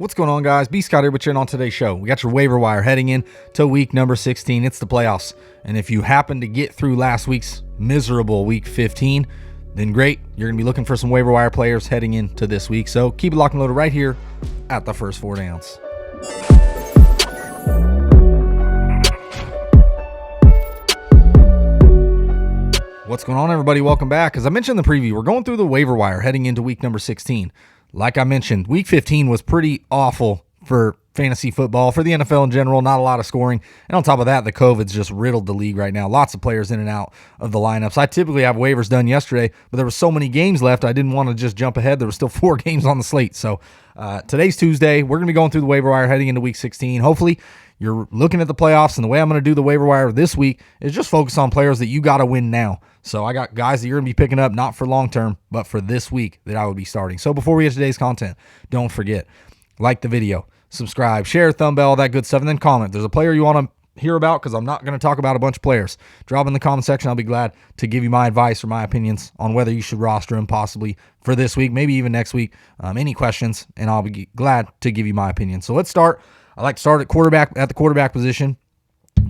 What's going on, guys? B. Scott here with you, and on today's show, we got your waiver wire heading in to week number 16. It's the playoffs, and if you happen to get through last week's miserable week 15, then great. You're going to be looking for some waiver wire players heading into this week, so keep it locked and loaded right here at the first 4 downs. What's going on, everybody? Welcome back. As I mentioned in the preview, we're going through the waiver wire heading into week number 16. Like I mentioned, week 15 was pretty awful for fantasy football, for the NFL in general, not a lot of scoring. And on top of that, the COVID's just riddled the league right now. Lots of players in and out of the lineups. I typically have waivers done yesterday, but there were so many games left, I didn't want to just jump ahead. There were still 4 games on the slate. So today's Tuesday. We're going to be going through the waiver wire heading into week 16. Hopefully, you're looking at the playoffs, and the way I'm going to do the waiver wire this week is just focus on players that you got to win now. So I got guys that you're going to be picking up, not for long term, but for this week that I would be starting. So before we get to today's content, don't forget, like the video, subscribe, share, thumb bell, all that good stuff, and then comment. There's a player you want to hear about, because I'm not going to talk about a bunch of players. Drop in the comment section. I'll be glad to give you my advice or my opinions on whether you should roster him possibly for this week, maybe even next week. Any questions, and I'll be glad to give you my opinion. So let's start. I like to start at the quarterback position.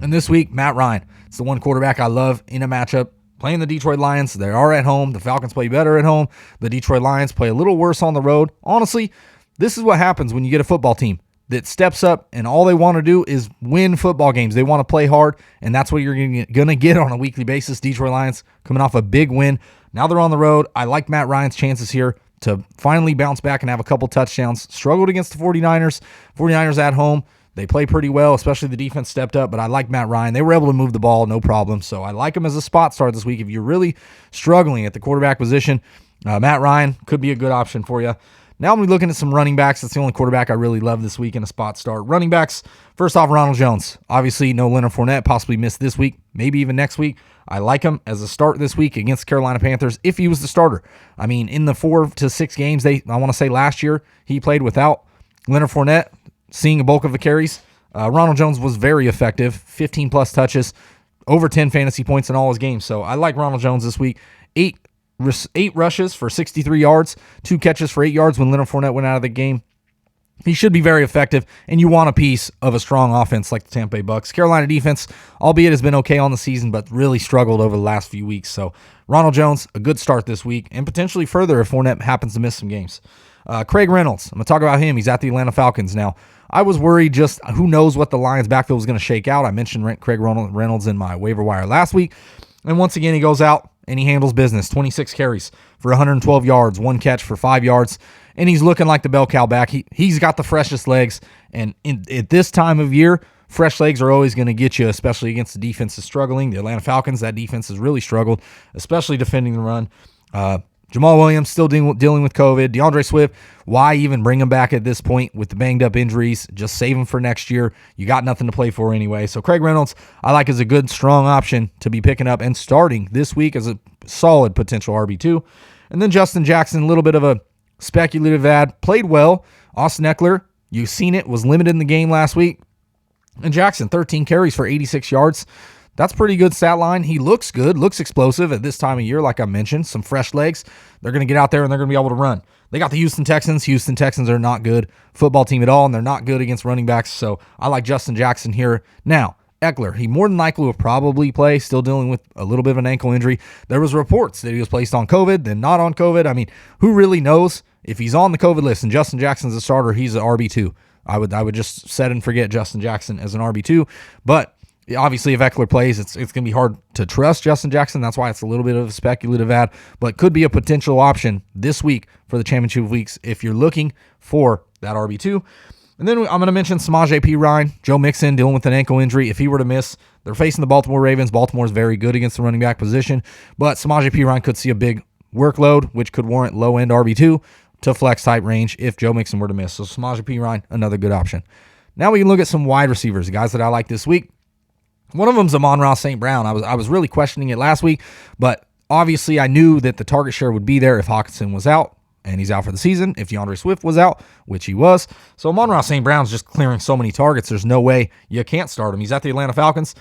And this week, Matt Ryan. It's the one quarterback I love in a matchup. Playing the Detroit Lions, they are at home. The Falcons play better at home. The Detroit Lions play a little worse on the road. Honestly, this is what happens when you get a football team that steps up and all they want to do is win football games. They want to play hard, and that's what you're going to get on a weekly basis. Detroit Lions coming off a big win. Now they're on the road. I like Matt Ryan's chances here to finally bounce back and have a couple touchdowns. Struggled against the 49ers. 49ers at home. They play pretty well, especially the defense stepped up, but I like Matt Ryan. They were able to move the ball, no problem. So I like him as a spot start this week. If you're really struggling at the quarterback position, Matt Ryan could be a good option for you. Now I'm going to be looking at some running backs. That's the only quarterback I really love this week in a spot start. Running backs, first off, Ronald Jones. Obviously, no Leonard Fournette, possibly missed this week, maybe even next week. I like him as a start this week against the Carolina Panthers if he was the starter. I mean, in the 4 to 6 games, I want to say last year, he played without Leonard Fournette, seeing a bulk of the carries. Ronald Jones was very effective, 15-plus touches, over 10 fantasy points in all his games. So I like Ronald Jones this week. 8 rushes for 63 yards, 2 catches for 8 yards when Leonard Fournette went out of the game. He should be very effective, and you want a piece of a strong offense like the Tampa Bay Bucks. Carolina defense, albeit has been okay on the season, but really struggled over the last few weeks. So Ronald Jones, a good start this week, and potentially further if Fournette happens to miss some games. Craig Reynolds, I'm going to talk about him. He's at the Atlanta Falcons now. I was worried, just who knows what the Lions backfield was going to shake out. I mentioned Craig Reynolds in my waiver wire last week. And once again, he goes out and he handles business. 26 carries for 112 yards, 1 catch for 5 yards. And he's looking like the bell cow back. He's got the freshest legs. And at this time of year, fresh legs are always going to get you, especially against the defense that's struggling. The Atlanta Falcons, that defense has really struggled, especially defending the run. Jamal Williams still dealing with COVID. DeAndre Swift, why even bring him back at this point with the banged-up injuries? Just save him for next year. You got nothing to play for anyway. So Craig Reynolds, I like as a good, strong option to be picking up and starting this week as a solid potential RB2. And then Justin Jackson, a little bit of a speculative ad. Played well. Austin Eckler, you've seen it, was limited in the game last week. And Jackson, 13 carries for 86 yards. That's pretty good stat line. He looks good, looks explosive at this time of year, like I mentioned. Some fresh legs. They're going to get out there and they're going to be able to run. They got the Houston Texans. Houston Texans are not good football team at all, and they're not good against running backs. So I like Justin Jackson here. Now, Eckler, he more than likely will probably play, still dealing with a little bit of an ankle injury. There was reports that he was placed on COVID, then not on COVID. I mean, who really knows? If he's on the COVID list and Justin Jackson's a starter, he's an RB2. I would just set and forget Justin Jackson as an RB2. But obviously, if Eckler plays, it's going to be hard to trust Justin Jackson. That's why it's a little bit of a speculative ad, but could be a potential option this week for the championship weeks if you're looking for that RB2. And then I'm going to mention Samaje Perine, Joe Mixon dealing with an ankle injury. If he were to miss, they're facing the Baltimore Ravens. Baltimore is very good against the running back position, but Samaje Perine could see a big workload, which could warrant low-end RB2 to flex type range if Joe Mixon were to miss. So Samaje Perine, another good option. Now we can look at some wide receivers, guys that I like this week. One of them is Aman-Ra St. Brown. I was really questioning it last week, but obviously I knew that the target share would be there if Hawkinson was out, and he's out for the season. If DeAndre Swift was out, which he was. So Aman-Ra St. Brown's just clearing so many targets, there's no way you can't start him. He's at the Atlanta Falcons.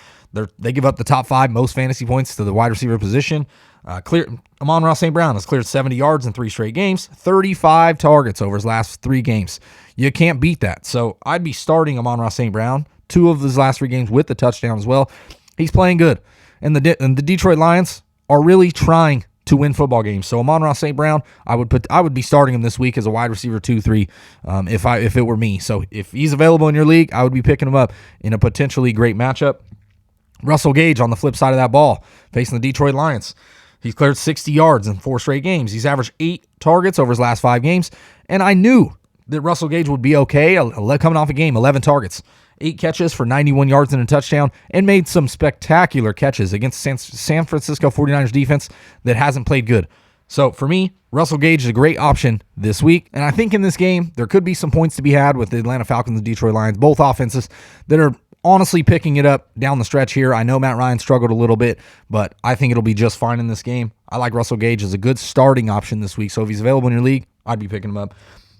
They give up the top 5 most fantasy points to the wide receiver position. Aman-Ra St. Brown has cleared 70 yards in 3 straight games, 35 targets over his last 3 games. You can't beat that. So I'd be starting Aman-Ra St. Brown, 2 of his last 3 games with the touchdown as well. He's playing good. And the Detroit Lions are really trying to win football games. So Aman-Ra St. Brown, I would be starting him this week as a wide receiver 2-3 if it were me. So if he's available in your league, I would be picking him up in a potentially great matchup. Russell Gage on the flip side of that ball, facing the Detroit Lions. He's cleared 60 yards in 4 straight games. He's averaged 8 targets over his last 5 games. And I knew that Russell Gage would be okay coming off a game, 11 targets, 8 catches for 91 yards and a touchdown, and made some spectacular catches against San Francisco 49ers defense that hasn't played good. So for me, Russell Gage is a great option this week. And I think in this game, there could be some points to be had with the Atlanta Falcons and Detroit Lions, both offenses that are honestly picking it up down the stretch here. I know Matt Ryan struggled a little bit, but I think it'll be just fine in this game. I like Russell Gage as a good starting option this week. So if he's available in your league, I'd be picking him up.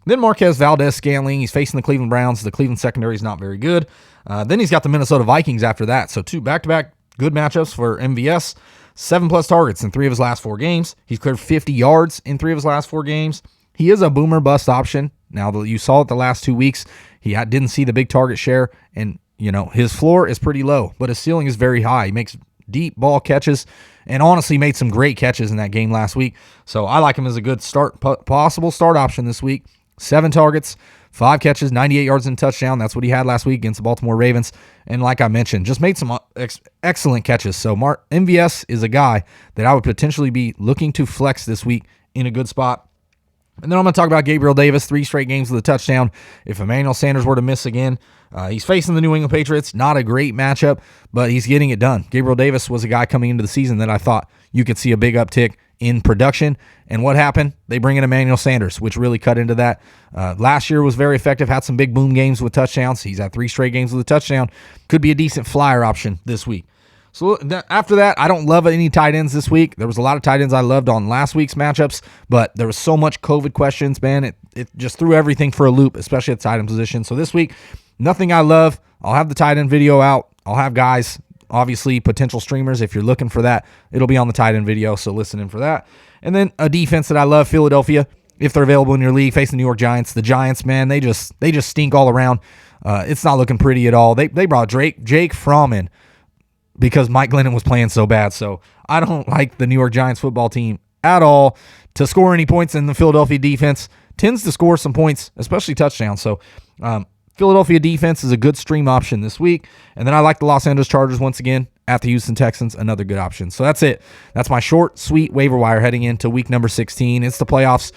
Then Marquez, Valdes-Scantling. He's facing the Cleveland Browns. The Cleveland secondary is not very good. Then he's got the Minnesota Vikings after that. So 2 back-to-back good matchups for MVS. 7+ targets in 3 of his last 4 games. He's cleared 50 yards in 3 of his last 4 games. He is a boomer bust option. Now that you saw it the last 2 weeks, he didn't see the big target share, and his floor is pretty low, but his ceiling is very high. He makes deep ball catches and honestly made some great catches in that game last week. So I like him as a good possible start option this week. 7 targets, 5 catches, 98 yards and a touchdown. That's what he had last week against the Baltimore Ravens. And like I mentioned, just made some excellent catches. So MVS is a guy that I would potentially be looking to flex this week in a good spot. And then I'm going to talk about Gabriel Davis, 3 straight games with a touchdown. If Emmanuel Sanders were to miss again, he's facing the New England Patriots. Not a great matchup, but he's getting it done. Gabriel Davis was a guy coming into the season that I thought you could see a big uptick in production. And what happened? They bring in Emmanuel Sanders, which really cut into that. Last year was very effective, had some big boom games with touchdowns. He's had 3 straight games with a touchdown. Could be a decent flyer option this week. So after that, I don't love any tight ends this week. There was a lot of tight ends I loved on last week's matchups, but there was so much COVID questions, man. It just threw everything for a loop, especially at the tight end position. So this week, nothing I love. I'll have the tight end video out. I'll have guys, obviously potential streamers. If you're looking for that, it'll be on the tight end video, so listen in for that. And then a defense that I love, Philadelphia, if they're available in your league, facing the New York Giants. The Giants, man, they just stink all around. It's not looking pretty at all. They brought Jake Fromm in because Mike Glennon was playing so bad. So I don't like the New York Giants football team at all to score any points, in the Philadelphia defense tends to score some points, especially touchdowns. So Philadelphia defense is a good stream option this week. And then I like the Los Angeles Chargers once again at the Houston Texans, another good option. So that's it. That's my short, sweet waiver wire heading into week number 16. It's the playoffs.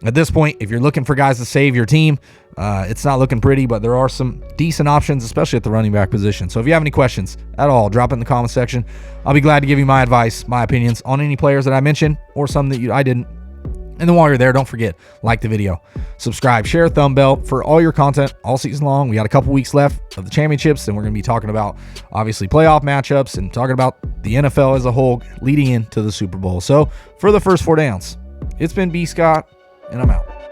At this point, if you're looking for guys to save your team, it's not looking pretty, but there are some decent options, especially at the running back position. So if you have any questions at all, drop it in the comment section. I'll be glad to give you my advice, my opinions on any players that I mentioned or some that I didn't. And then while you're there, don't forget, like the video, subscribe, share, thumb bell for all your content all season long. We got a couple weeks left of the championships, and we're going to be talking about, obviously, playoff matchups and talking about the NFL as a whole leading into the Super Bowl. So for the first 4 downs, it's been B. Scott, and I'm out.